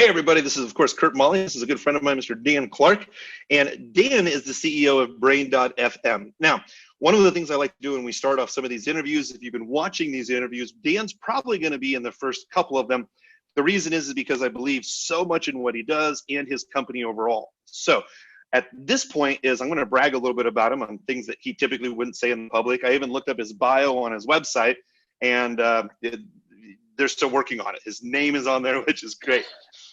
Hey everybody, this is of course Curt Maly. This is a good friend of mine, Mr. Dan Clark, and Dan is the CEO of Brain.fm. Now, one of the things I like to do when we start off some of these interviews, if you've been watching these interviews, Dan's probably going to be in the first couple of them. The reason is because I believe so much in what he does and his company overall. So at this point is I'm going to brag a little bit about him on things that he typically wouldn't say in public. I even looked up his bio on his website, and they're still working on it. His name is on there, which is great.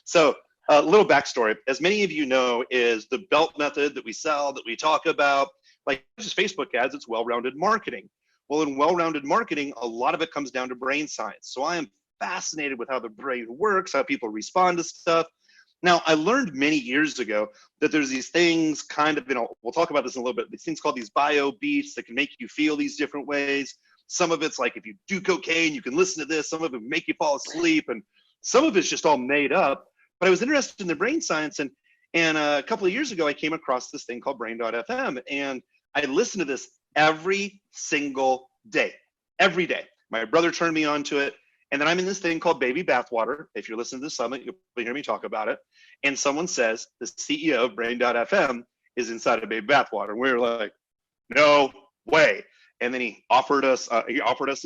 So a little backstory. As many of you know, is the BELT method that we sell, that we talk about, like just Facebook ads, it's well-rounded marketing. Well, in well-rounded marketing, a lot of it comes down to brain science. So I am fascinated with how the brain works, how people respond to stuff. Now, I learned many years ago that there's these things kind of, we'll talk about this in a little bit, these things called these bio beats that can make you feel these different ways. Some of it's like if you do cocaine, you can listen to this. Some of it make you fall asleep, and some of it's just all made up. But I was interested in the brain science, and a couple of years ago, I came across this thing called Brain.fm, and I listened to this every single day, every day. My brother turned me on to it, and then I'm in this thing called Baby Bathwater. If you're listening to this summit, you'll hear me talk about it. And someone says the CEO of Brain.fm is inside of Baby Bathwater. And we were like, no way. And then he offered us a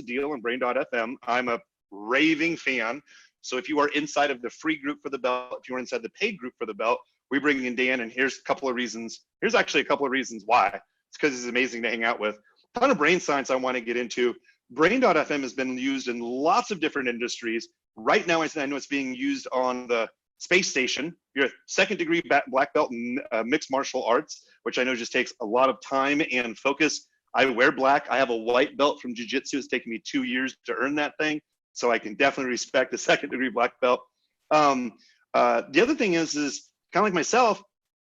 deal on Brain.fm. I'm a raving fan. So if you are inside of the free group for the BELT, if you're inside the paid group for the BELT, we bring in Dan, and here's a couple of reasons. Here's actually a couple of reasons why. It's because he's amazing to hang out with. A ton of brain science I want to get into. Brain.fm has been used in lots of different industries. Right now, I know it's being used on the space station. You're a second-degree black belt in mixed martial arts, which I know just takes a lot of time and focus. I wear black. I have a white belt from jiu-jitsu. It's taken me 2 years to earn that thing. So I can definitely respect the second-degree black belt. The other thing is kind of like myself,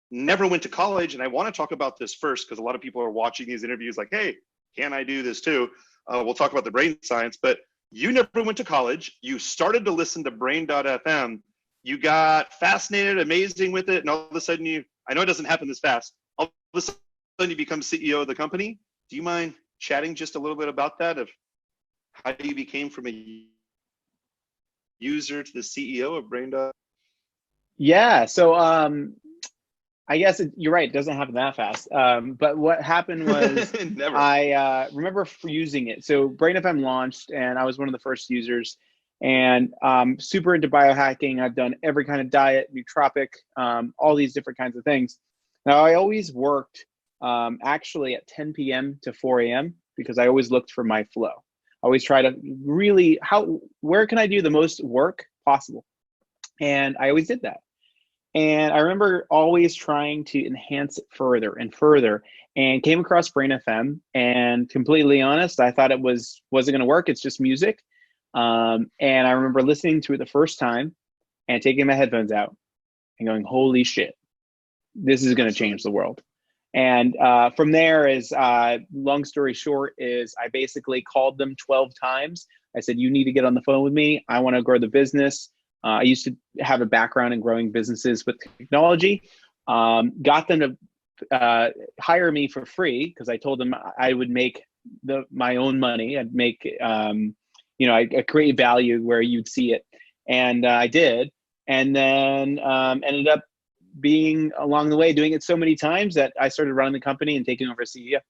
never went to college, and I want to talk about this first because a lot of people are watching these interviews like, hey, can I do this too? We'll talk about the brain science, but you never went to college. You started to listen to Brain.fm. You got fascinated, amazing with it, and all of a sudden I know it doesn't happen this fast. All of a sudden you become CEO of the company. Do you mind chatting just a little bit about that, of how you became from a user to the CEO of Brain.fm? Yeah, so I guess you're right, it doesn't happen that fast. But what happened was I remember using it. So Brain.fm launched, and I was one of the first users, and super into biohacking. I've done every kind of diet, nootropic, all these different kinds of things. Now, I always worked actually at 10 p.m. to 4 a.m. because I always looked for my flow. I always try to really, where can I do the most work possible? And I always did that. And I remember always trying to enhance it further and further, and came across Brain.fm, and completely honest, I thought it wasn't going to work. It's just music. And I remember listening to it the first time and taking my headphones out and going, holy shit, this is going to change the world. And from there is, long story short, is I basically called them 12 times. I said, you need to get on the phone with me. I want to grow the business. I used to have a background in growing businesses with technology. Got them to hire me for free because I told them I would make my own money. I'd make, I create value where you'd see it. And I did. And then ended up being along the way doing it so many times that I started running the company and taking over as CEO,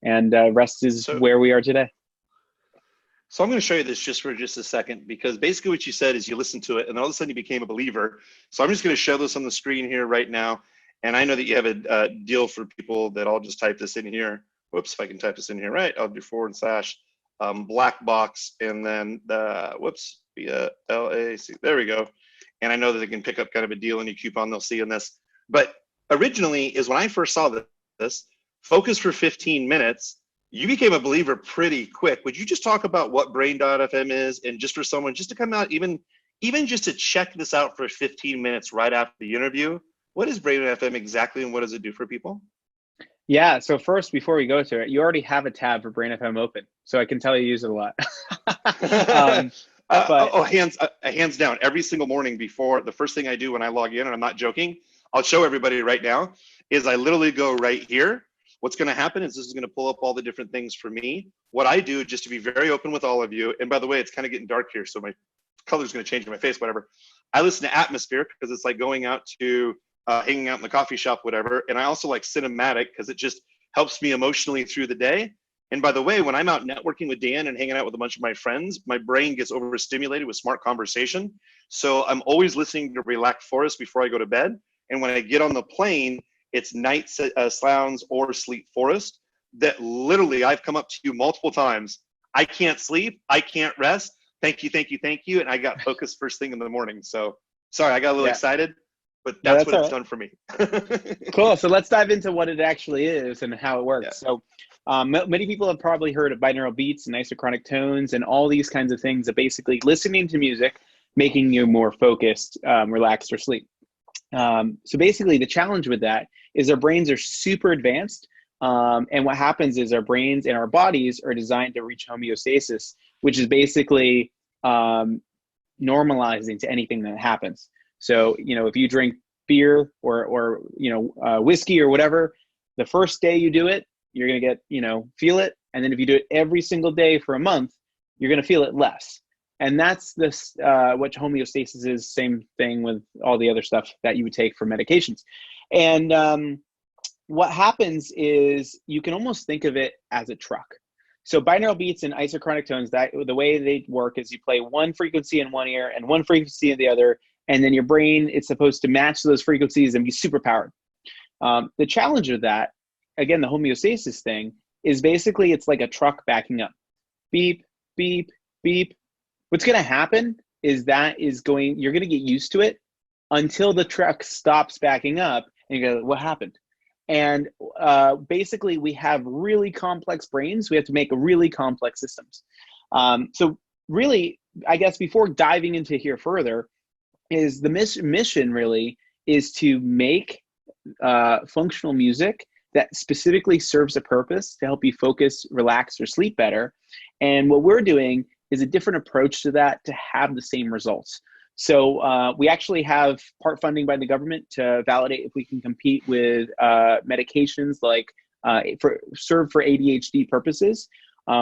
and rest is where we are today. So I'm going to show you this just for a second, because basically what you said is you listened to it and all of a sudden you became a believer. So I'm just going to show this on the screen here right now. And I know that you have a deal for people that I'll just type this in here. Whoops, if I can type this in here right, I'll do / black box, and then BLAC. There we go. And I know that they can pick up kind of a deal and you coupon they'll see in this. But originally is when I first saw this, focus for 15 minutes, you became a believer pretty quick. Would you just talk about what Brain.fm is, and just for someone just to come out, even just to check this out for 15 minutes right after the interview, what is Brain.fm exactly and what does it do for people? Yeah, so first, before we go to it, you already have a tab for Brain.fm open, so I can tell you use it a lot. Hands down, every single morning before, the first thing I do when I log in, and I'm not joking, I'll show everybody right now, is I literally go right here. What's going to happen is this is going to pull up all the different things for me. What I do, just to be very open with all of you, and by the way, it's kind of getting dark here, so my color's going to change in my face, whatever. I listen to atmosphere because it's like going out to hanging out in the coffee shop, whatever. And I also like cinematic because it just helps me emotionally through the day. And by the way, when I'm out networking with Dan and hanging out with a bunch of my friends, my brain gets overstimulated with smart conversation. So I'm always listening to Relaxed Forest before I go to bed. And when I get on the plane, it's Night Sounds or Sleep Forest that literally I've come up to you multiple times. I can't sleep. I can't rest. Thank you, thank you, thank you. And I got focused first thing in the morning. So sorry, I got a little excited, but that's what it's done for me. Cool. So let's dive into what it actually is and how it works. So many people have probably heard of binaural beats and isochronic tones and all these kinds of things that basically listening to music, making you more focused, relaxed, or sleep. So basically the challenge with that is our brains are super advanced. And what happens is our brains and our bodies are designed to reach homeostasis, which is basically normalizing to anything that happens. So, if you drink beer or whiskey or whatever, the first day you do it, you're going to get, feel it. And then if you do it every single day for a month, you're going to feel it less. And that's this, what homeostasis is. Same thing with all the other stuff that you would take for medications. And what happens is you can almost think of it as a truck. So binaural beats and isochronic tones, the way they work is you play one frequency in one ear and one frequency in the other, and then your brain is supposed to match those frequencies and be super powered. The challenge of that, again, the homeostasis thing, is basically it's like a truck backing up. Beep, beep, beep. What's going to happen is you're going to get used to it until the truck stops backing up and you go, what happened? And basically we have really complex brains. We have to make really complex systems. So really, I guess before diving into here further, is the mission really is to make functional music that specifically serves a purpose to help you focus, relax, or sleep better. And what we're doing is a different approach to that to have the same results. So we actually have part funding by the government to validate if we can compete with medications like serve for ADHD purposes.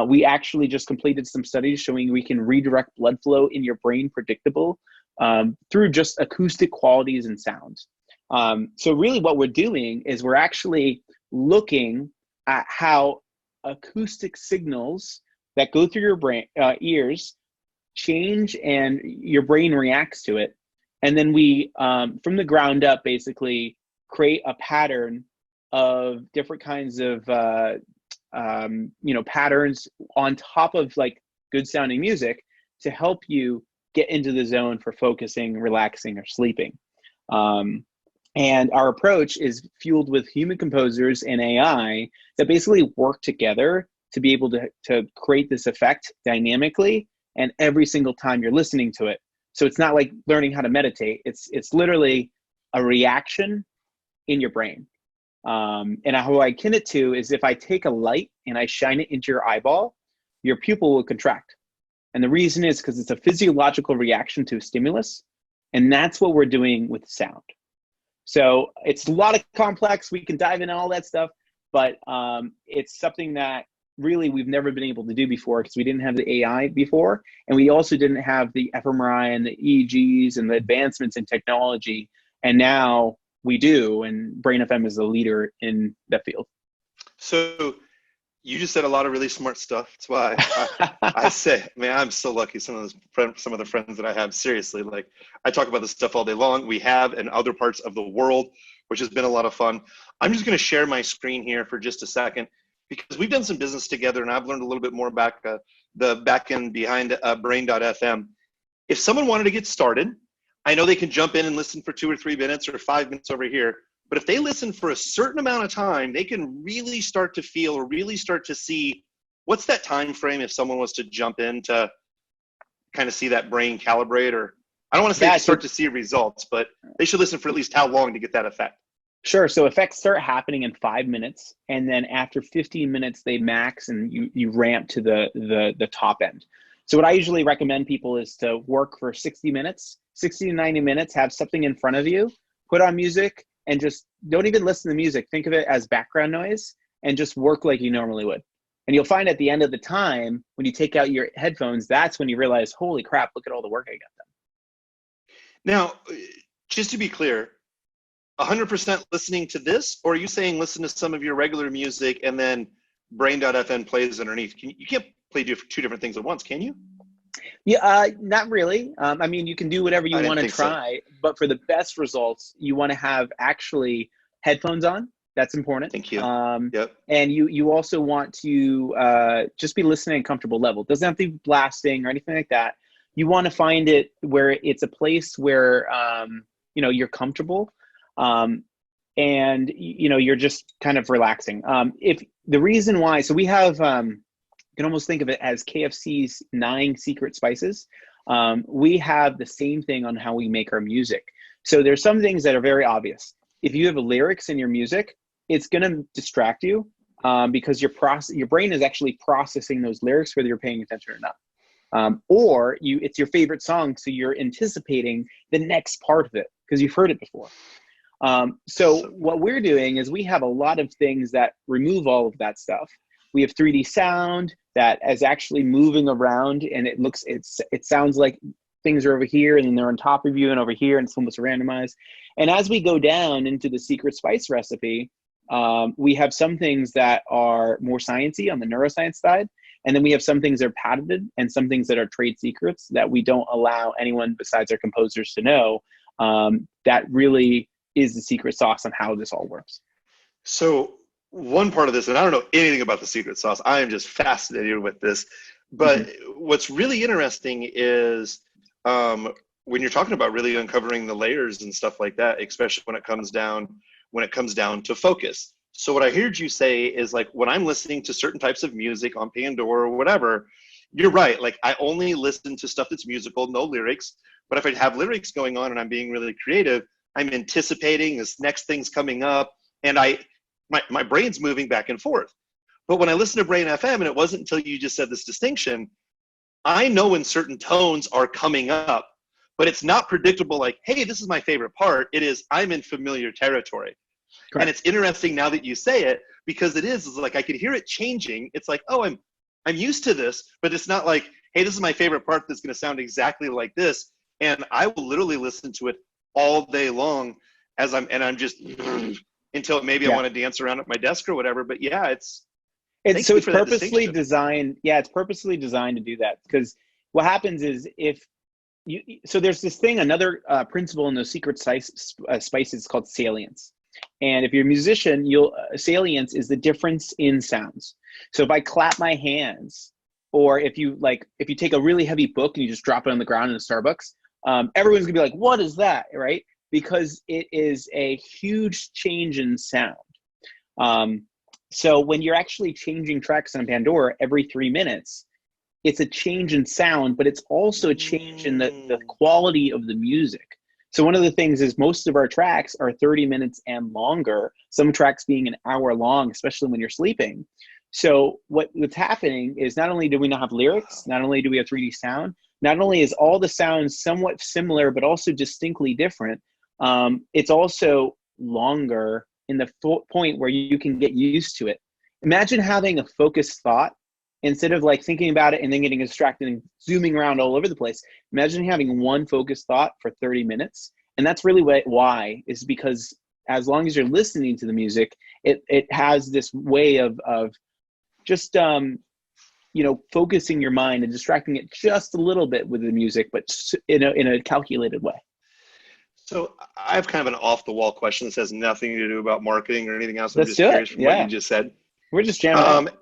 We actually just completed some studies showing we can redirect blood flow in your brain predictable through just acoustic qualities and sounds. So really what we're doing is we're actually looking at how acoustic signals that go through your brain ears change and your brain reacts to it. And then we, from the ground up, basically create a pattern of different kinds of, patterns on top of like good sounding music to help you get into the zone for focusing, relaxing, or sleeping. And our approach is fueled with human composers and AI that basically work together to be able to create this effect dynamically and every single time you're listening to it. So it's not like learning how to meditate. It's literally a reaction in your brain. And how I akin it to is if I take a light and I shine it into your eyeball, your pupil will contract. And the reason is because it's a physiological reaction to a stimulus. And that's what we're doing with sound. So it's a lot of complex. We can dive into all that stuff, but it's something that really we've never been able to do before because we didn't have the AI before. And we also didn't have the fMRI and the EEGs and the advancements in technology. And now we do, and Brain FM is the leader in that field. So you just said a lot of really smart stuff. That's why I say, man, I'm so lucky. Some of the friends that I have, seriously, like I talk about this stuff all day long. We have in other parts of the world, which has been a lot of fun. I'm just going to share my screen here for just a second because we've done some business together and I've learned a little bit more about the back end behind Brain.fm. If someone wanted to get started, I know they can jump in and listen for 2 or 3 minutes or 5 minutes over here. But if they listen for a certain amount of time, they can really start to feel or really start to see what's that time frame if someone was to jump in to kind of see that brain calibrate, or I don't want to say start to see results, but they should listen for at least how long to get that effect. Sure. So effects start happening in 5 minutes. And then after 15 minutes, they max and you ramp to the top end. So what I usually recommend people is to work for 60 minutes, 60 to 90 minutes, have something in front of you, put on music, and just don't even listen to music. Think of it as background noise and just work like you normally would. And you'll find at the end of the time, when you take out your headphones, that's when you realize, holy crap, look at all the work I got done. Now, just to be clear, 100% listening to this, or are you saying listen to some of your regular music and then Brain.fm plays underneath? You can't play two different things at once, can you? Yeah, not really. I mean, you can do whatever you want to try, but for the best results, you want to have actually headphones on. That's important. Thank you. Yep. And you also want to just be listening at a comfortable level. It doesn't have to be blasting or anything like that. You want to find it where it's a place where you're comfortable, and you're just kind of relaxing. If the reason why, so we have. You can almost think of it as KFC's 9 secret spices. We have the same thing on how we make our music. So there's some things that are very obvious. If you have lyrics in your music, it's going to distract you because your brain is actually processing those lyrics whether you're paying attention or not. Or it's your favorite song, so you're anticipating the next part of it because you've heard it before. So what we're doing is we have a lot of things that remove all of that stuff. We have 3D sound that is actually moving around, and it sounds like things are over here and then they're on top of you and over here, and it's almost randomized. And as we go down into the secret spice recipe, we have some things that are more sciencey on the neuroscience side, and then we have some things that are patented and some things that are trade secrets that we don't allow anyone besides our composers to know. That really is the secret sauce on how this all works. So one part of this, and I don't know anything about the secret sauce, I am just fascinated with this, but what's really interesting is when you're talking about really uncovering the layers and stuff like that, especially when it comes down to focus. So what I heard you say is, like, when I'm listening to certain types of music on Pandora or whatever, you're right, like I only listen to stuff that's musical, no lyrics. But if I have lyrics going on and I'm being really creative, I'm anticipating this next thing's coming up, and my brain's moving back and forth. But when I listen to Brain FM, and it wasn't until you just said this distinction, I know when certain tones are coming up, but it's not predictable like, hey, this is my favorite part. It is, I'm in familiar territory. Correct. And it's interesting now that you say it, because it's like I can hear it changing. It's like, oh, I'm used to this, but it's not like, hey, this is my favorite part that's going to sound exactly like this. And I will literally listen to it all day long I'm just until maybe I want to dance around at my desk or whatever. But yeah, it's purposely designed. Yeah, it's purposely designed to do that, because what happens is so there's this thing, another principle in those secret spices called salience. And if you're a musician, salience is the difference in sounds. So if I clap my hands, or if you take a really heavy book and you just drop it on the ground in a Starbucks, everyone's gonna be like, what is that, right? Because it is a huge change in sound. So when you're actually changing tracks on Pandora every 3 minutes, it's a change in sound, but it's also a change in the quality of the music. So one of the things is most of our tracks are 30 minutes and longer, some tracks being an hour long, especially when you're sleeping. So what's happening is not only do we not have lyrics, not only do we have 3D sound, not only is all the sounds somewhat similar, but also distinctly different, it's also longer in the point where you can get used to it. Imagine having a focused thought instead of like thinking about it and then getting distracted and zooming around all over the place. Imagine having one focused thought for 30 minutes. And that's really why is because as long as you're listening to the music, it has this way of just, focusing your mind and distracting it just a little bit with the music, but in a calculated way. So I have kind of an off-the-wall question. This has nothing to do about marketing or anything else. I'm Let's just curious from what you just said. We're just jamming.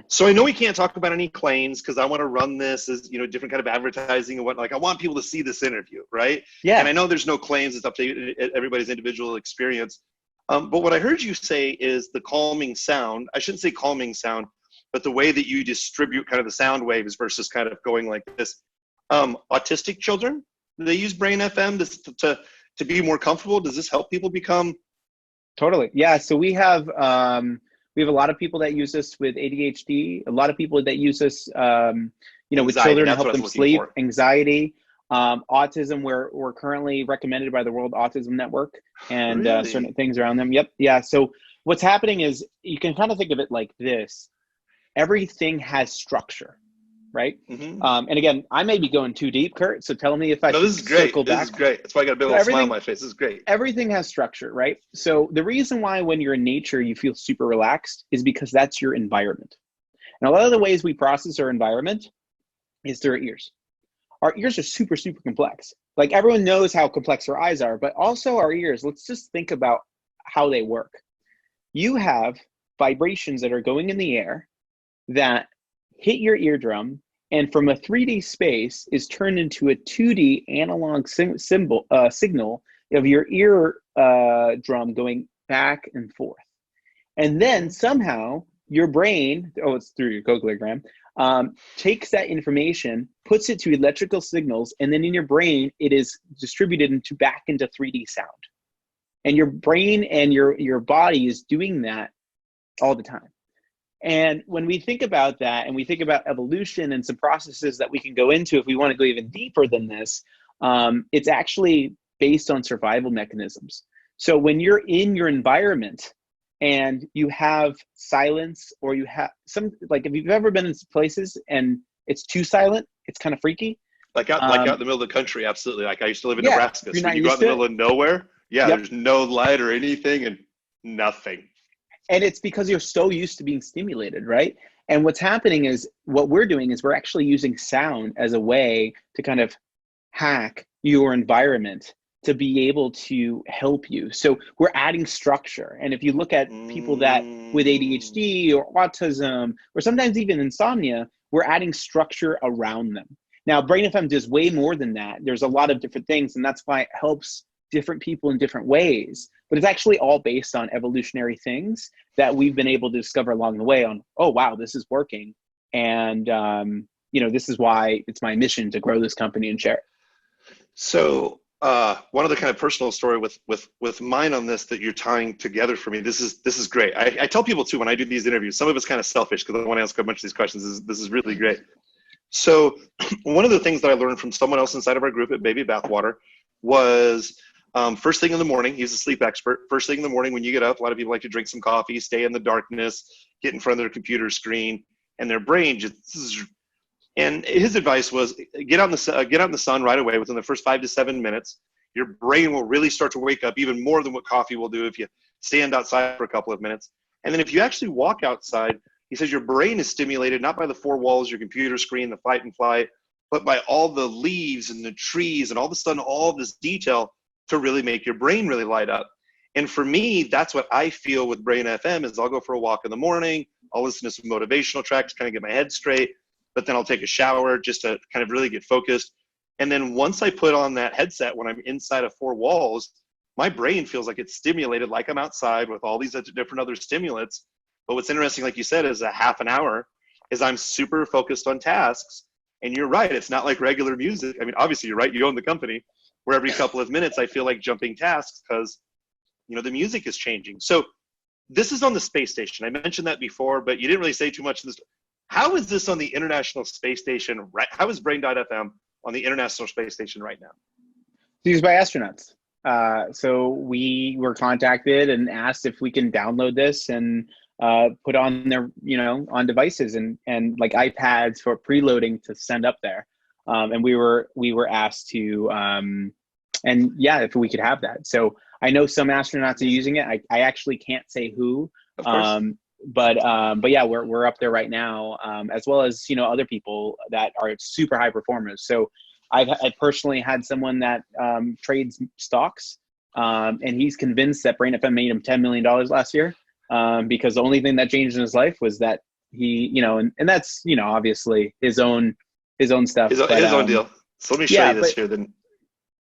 So I know we can't talk about any claims because I want to run this as different kind of advertising and whatnot. Like I want people to see this interview, right? Yeah. And I know there's no claims. It's up to everybody's individual experience. But what I heard you say is the calming sound. I shouldn't say calming sound, but the way that you distribute kind of the sound waves versus kind of going like this. Autistic children, do they use Brain FM to be more comfortable? Does this help people become? Totally. Yeah. So we have a lot of people that use this with ADHD, a lot of people that use this, with children to help them sleep, anxiety, autism. We're currently recommended by the World Autism Network and certain things around them. Yep. Yeah. So what's happening is you can kind of think of it like this. Everything has structure. right? And again, I may be going too deep, Curt, so tell me if I No, should this is great. circle back. This is great. That's why I got a big little smile on my face. This is great. Everything has structure, right? So the reason why when you're in nature, you feel super relaxed is because that's your environment. And a lot of the ways we process our environment is through our ears. Our ears are super, super complex. Like everyone knows how complex our eyes are, but also our ears. Let's just think about how they work. You have vibrations that are going in the air that hit your eardrum, and from a 3D space is turned into a 2D analog signal of your ear drum going back and forth. And then somehow your brain, it's through your cochleogram, takes that information, puts it to electrical signals, and then in your brain, it is distributed back into 3D sound. And your brain and your body is doing that all the time. And when we think about that, and we think about evolution and some processes that we can go into if we want to go even deeper than this, it's actually based on survival mechanisms. So when you're in your environment and you have silence, or you have some, like if you've ever been in places and it's too silent, it's kind of freaky. Like out in the middle of the country, absolutely. Like I used to live in Nebraska. So when you go out in the middle of nowhere, there's no light or anything and nothing. And it's because you're so used to being stimulated, right? And what's happening is, what we're doing is we're actually using sound as a way to kind of hack your environment to be able to help you. So we're adding structure. And if you look at people that with ADHD or autism, or sometimes even insomnia, we're adding structure around them. Now, Brain FM does way more than that. There's a lot of different things, and that's why it helps different people in different ways. But it's actually all based on evolutionary things that we've been able to discover along the way on, oh, wow, this is working. And, this is why it's my mission to grow this company and share it. So one other kind of personal story with mine on this that you're tying together for me. This is great. I tell people too, when I do these interviews, some of it's kind of selfish because I want to ask a bunch of these questions. This is really great. So one of the things that I learned from someone else inside of our group at Baby Bathwater was, first thing in the morning, he's a sleep expert. First thing in the morning when you get up, a lot of people like to drink some coffee, stay in the darkness, get in front of their computer screen, and their brain just. And his advice was, get out in the sun right away within the first 5 to 7 minutes. Your brain will really start to wake up even more than what coffee will do if you stand outside for a couple of minutes. And then if you actually walk outside, he says your brain is stimulated not by the four walls, your computer screen, the fight and flight, but by all the leaves and the trees and all of a sudden all of this detail to really make your brain really light up. And for me, that's what I feel with Brain FM is I'll go for a walk in the morning, I'll listen to some motivational tracks, kind of get my head straight, but then I'll take a shower just to kind of really get focused. And then once I put on that headset, when I'm inside of four walls, my brain feels like it's stimulated like I'm outside with all these different other stimulants. But what's interesting, like you said, is a half an hour is I'm super focused on tasks. And you're right, it's not like regular music. I mean, obviously you're right, you own the company, where every couple of minutes I feel like jumping tasks because, the music is changing. So this is on the space station. I mentioned that before, but you didn't really say too much in this. How is this on the International Space Station? Right? How is Brain.fm on the International Space Station right now? It's used by astronauts. So we were contacted and asked if we can download this and put on their, on devices and like iPads for preloading to send up there. And we were asked to, if we could have that. So I know some astronauts are using it. I actually can't say who. Of course. But yeah, we're up there right now, as well as other people that are super high performers. So I personally had someone that trades stocks, and he's convinced that Brain FM made him $10 million last year, because the only thing that changed in his life was that he, and that's obviously his own stuff, his own deal. So let me show you this here. Then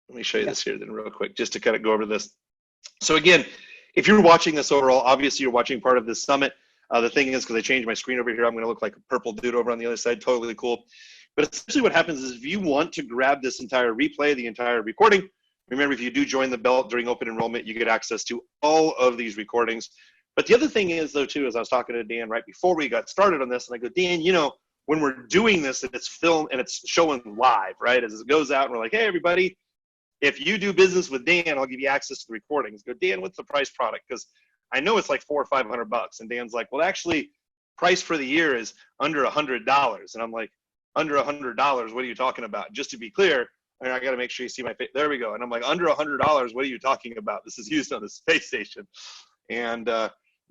let me show you this here then real quick, just to kind of go over this. So again, if you're watching this overall, obviously you're watching part of this summit. The thing is, because I changed my screen over here, I'm going to look like a purple dude over on the other side. Totally cool. But essentially what happens is if you want to grab this entire replay, the entire recording, remember, if you do join the Belt during open enrollment, you get access to all of these recordings. But the other thing is, though, too, as I was talking to Dan right before we got started on this, and I go, Dan, when we're doing this and it's filmed and it's showing live, right, as it goes out, and we're like, hey, everybody, if you do business with Dan, I'll give you access to the recordings. Go, Dan, what's the price product? Because I know it's like $400 or $500. And Dan's like, well, actually, price for the year is under $100. And I'm like, under $100, what are you talking about? Just to be clear, I got to make sure you see my face. There we go. And I'm like, under $100, what are you talking about? This is used on the space station. And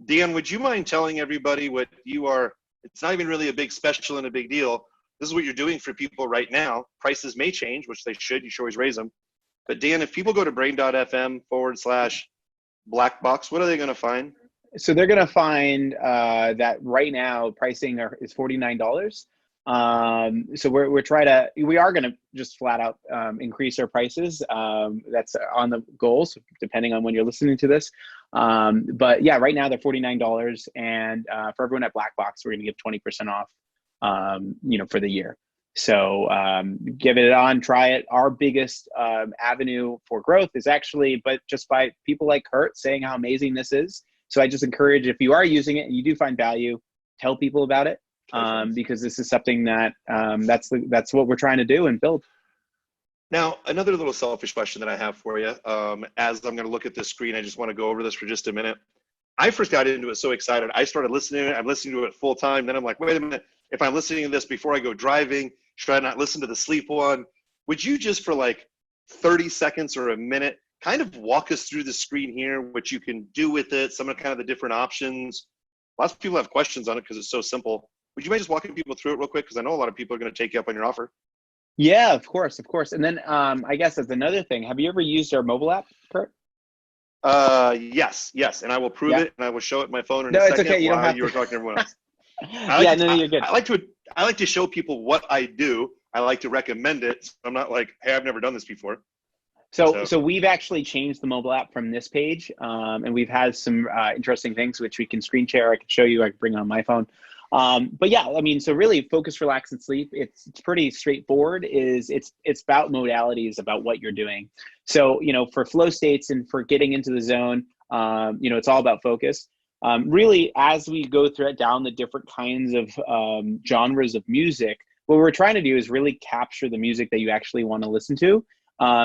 Dan, would you mind telling everybody what you are? It's not even really a big special and a big deal. This is what you're doing for people right now. Prices may change, which they should. You should always raise them. But Dan, if people go to brain.fm/black box, what are they going to find? So they're going to find that right now pricing is $49. So we are going to just flat out increase our prices. That's on the goals, depending on when you're listening to this. But yeah, right now they're $49, and for everyone at Black Box, we're going to give 20% off, for the year. So give it on, try it. Our biggest avenue for growth is actually, but just by people like Curt saying how amazing this is. So I just encourage, if you are using it and you do find value, tell people about it, because this is something that that's what we're trying to do and build. Now, another little selfish question that I have for you, as I'm going to look at this screen, I just want to go over this for just a minute. I first got into it so excited. I started listening to it. I'm listening to it full time. Then I'm like, wait a minute. If I'm listening to this before I go driving, should I not listen to the sleep one? Would you just for like 30 seconds or a minute kind of walk us through the screen here, what you can do with it, some of kind of the different options? Lots of people have questions on it because it's so simple. Would you mind just walking people through it real quick? Because I know a lot of people are going to take you up on your offer. Yeah, of course. And then I guess as another thing, have you ever used our mobile app, Curt? Yes. And I will prove it, and I will show it my phone in a second. Okay. You don't have you were talking to everyone else. You're good. I like to show people what I do. I like to recommend it. So I'm not like, hey, I've never done this before. So we've actually changed the mobile app from this page, and we've had some interesting things which we can screen share. I can show you. I can bring it on my phone. But yeah, I mean, so really focus, relax, and sleep. It's pretty straightforward. It's about modalities, about what you're doing. So, for flow states and for getting into the zone, it's all about focus. Really, as we go down the different kinds of genres of music, what we're trying to do is really capture the music that you actually want to listen to,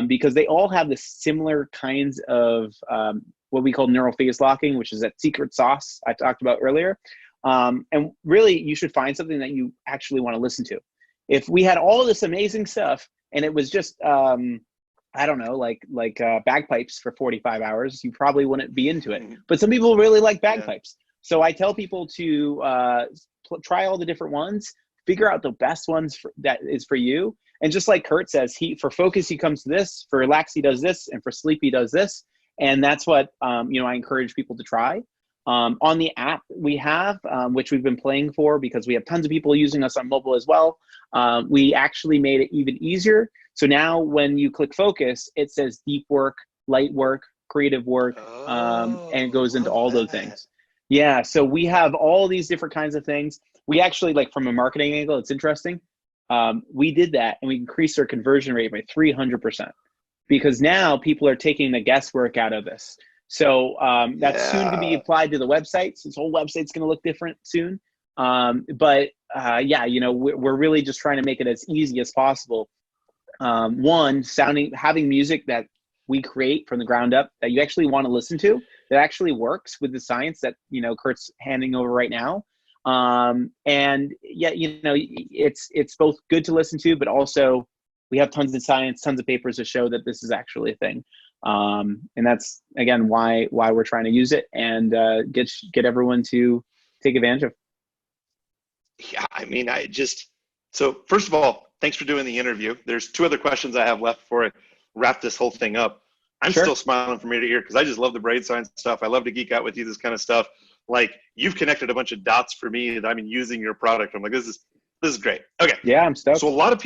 because they all have the similar kinds of what we call neural phase locking, which is that secret sauce I talked about earlier. And really, you should find something that you actually want to listen to. If we had all this amazing stuff and it was just, I don't know, like bagpipes for 45 hours, you probably wouldn't be into it. But some people really like bagpipes. Yeah. So I tell people to try all the different ones, figure out the best ones that is for you. And just like Curt says, for focus, he comes to this, for relax, he does this, and for sleep, he does this. And that's what, I encourage people to try. On the app we have, which we've been playing for because we have tons of people using us on mobile as well, we actually made it even easier. So now when you click focus, it says deep work, light work, creative work, and it goes into all those things. Yeah, so we have all these different kinds of things. We actually, like from a marketing angle, it's interesting. We did that and we increased our conversion rate by 300% because now people are taking the guesswork out of this. So that's soon to be applied to the website. So this whole website's going to look different soon. But we're really just trying to make it as easy as possible. Having music that we create from the ground up that you actually want to listen to, that actually works with the science that, Curt's handing over right now. It's both good to listen to, but also we have tons of science, tons of papers to show that this is actually a thing. And that's again why we're trying to use it and get everyone to take advantage of. Yeah, I mean, so first of all, thanks for doing the interview. There's two other questions I have left before I wrap this whole thing up. I'm still smiling from ear to ear because I just love the brain science stuff. I love to geek out with you, this kind of stuff. Like, you've connected a bunch of dots for me that I'm using your product. I'm like, this is great. Okay. Yeah, I'm stoked. So a lot of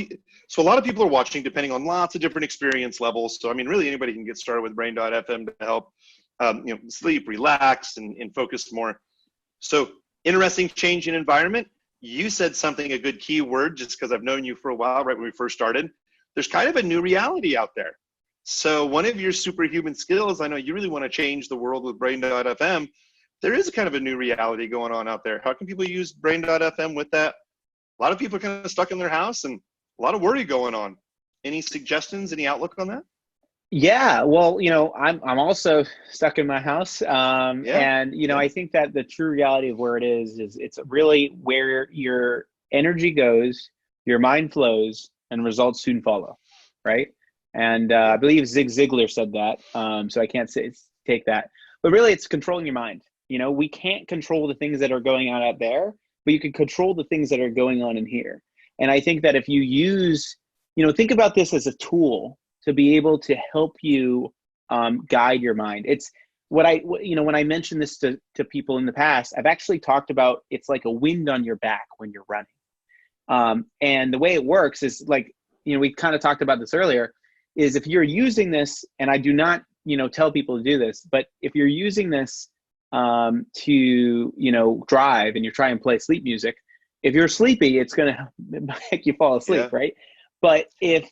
people are watching, depending on lots of different experience levels. So I mean, really anybody can get started with brain.fm to help sleep, relax, and focus more. So interesting change in environment. You said a good keyword, just because I've known you for a while, right when we first started. There's kind of a new reality out there. So one of your superhuman skills, I know you really want to change the world with brain.fm. There is kind of a new reality going on out there. How can people use brain.fm with that? A lot of people are kind of stuck in their house and a lot of worry going on. Any suggestions, any outlook on that? Yeah, well, I'm also stuck in my house. I think that the true reality of where it is it's really where your energy goes, your mind flows and results soon follow, right? And I believe Zig Ziglar said that, so I can't take that. But really, it's controlling your mind. You know, we can't control the things that are going on out there, but you can control the things that are going on in here. And I think that if you use, you know, think about this as a tool to be able to help you guide your mind. It's what I, you know, when I mentioned this to people in the past, I've actually talked about it's like a wind on your back when you're running. And the way it works is like, you know, we kind of talked about this earlier, is if you're using this, and I do not, you know, tell people to do this, but if you're using this to, you know, drive and you're trying to play sleep music, if you're sleepy, it's going to make you fall asleep, right? But if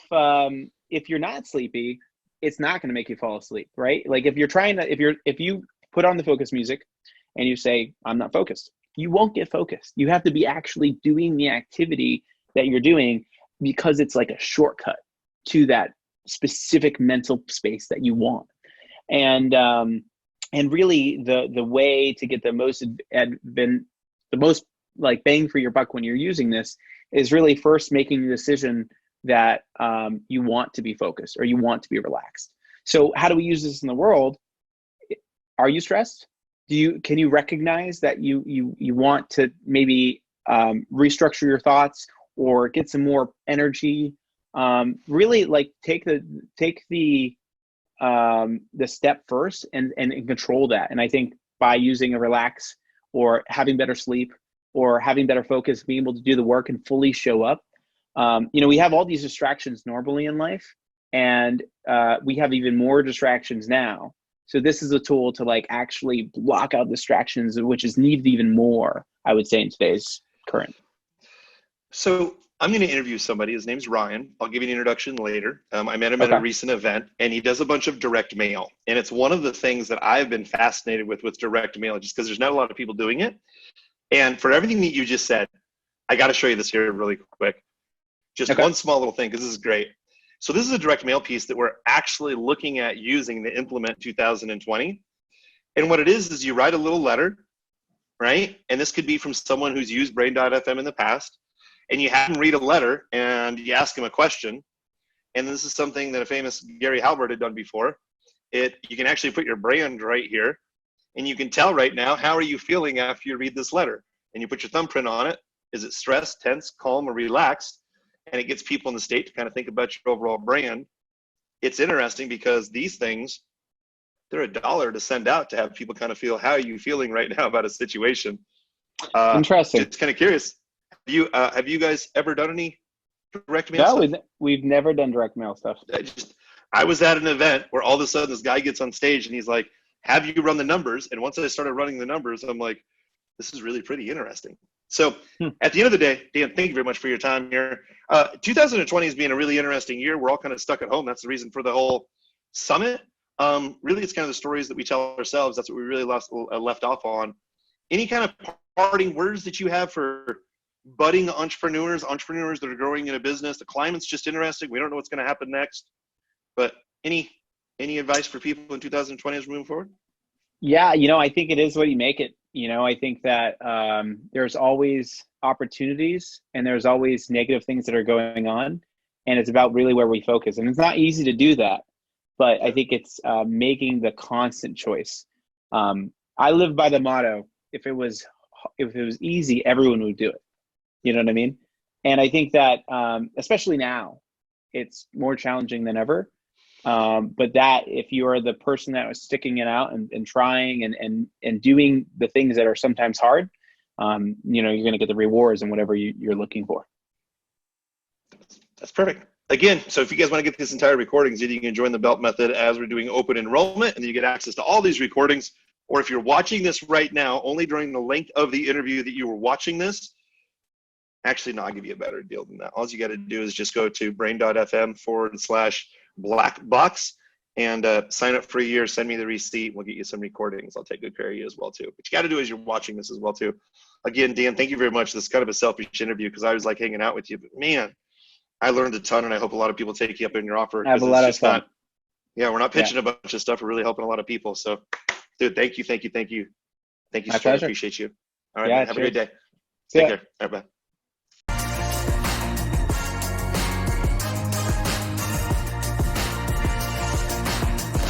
you're not sleepy, it's not going to make you fall asleep, right? Like if you're trying to, if you put on the focus music and you say, I'm not focused, you won't get focused. You have to be actually doing the activity that you're doing, because it's like a shortcut to that specific mental space that you want. And really the way to get the most like bang for your buck when you're using this is really first making the decision that you want to be focused or you want to be relaxed. So how do we use this in the world? Are you stressed? Can you recognize that you want to maybe restructure your thoughts or get some more energy? Really like take the step first and control that. And I think by using a relax or having better sleep or having better focus, being able to do the work and fully show up. You know, we have all these distractions normally in life, and we have even more distractions now. So this is a tool to like actually block out distractions, which is needed even more, I would say, in today's current. So I'm going to interview somebody. His name's Ryan. I'll give you an introduction later. I met him at a recent event, and he does a bunch of direct mail. And it's one of the things that I've been fascinated with direct mail, just because there's not a lot of people doing it. And for everything that you just said, I got to show you this here really quick. Just one small little thing, because this is great. So this is a direct mail piece that we're actually looking at using to implement 2020. And what it is you write a little letter, right? And this could be from someone who's used Brain.fm in the past. And you have them read a letter and you ask them a question. And this is something that a famous Gary Halbert had done before. You can actually put your brand right here, and you can tell right now, how are you feeling after you read this letter? And you put your thumbprint on it. Is it stressed, tense, calm, or relaxed? And it gets people in the state to kind of think about your overall brand. It's interesting because these things, they're $1 to send out to have people kind of feel, how are you feeling right now about a situation? Interesting. Just kind of curious. Have you guys ever done any direct mail stuff? No, we've never done direct mail stuff. I was at an event where all of a sudden this guy gets on stage and he's like, have you run the numbers? And once I started running the numbers, I'm like, this is really pretty interesting. So at the end of the day, Dan, thank you very much for your time here. 2020 has been a really interesting year. We're all kind of stuck at home. That's the reason for the whole summit. Really, it's kind of the stories that we tell ourselves. That's what we really left off on. Any kind of parting words that you have for budding entrepreneurs that are growing in a business? The climate's just interesting. We don't know what's going to happen next. But any advice for people in 2020 as we move forward? Yeah, you know, I think it is what you make it. You know, I think that there's always opportunities and there's always negative things that are going on. And it's about really where we focus. And it's not easy to do that. But I think it's making the constant choice. I live by the motto, if it was easy, everyone would do it. You know what I mean? And I think that especially now, it's more challenging than ever. But that if you are the person that was sticking it out and trying and doing the things that are sometimes hard, you know, you're going to get the rewards and whatever you're looking for. That's perfect. Again, so if you guys want to get this entire recordings, either you can join the Belt Method as we're doing open enrollment, and then you get access to all these recordings. Or if you're watching this right now, only during the length of the interview that you were watching this, actually, no, I'll give you a better deal than that. All you got to do is just go to brain.fm/black box and sign up for a year. Send me the receipt. We'll get you some recordings. I'll take good care of you as well, too. But you got to do as you're watching this as well, too. Again, Dan, thank you very much. This is kind of a selfish interview because I was like hanging out with you. But, man, I learned a ton, and I hope a lot of people take you up on your offer. I have a lot of fun. We're not pitching a bunch of stuff. We're really helping a lot of people. So, dude, thank you. Thank you, My sir. I pleasure. appreciate you. All right, yeah, man, have a great day. See Take ya. care. All right, bye.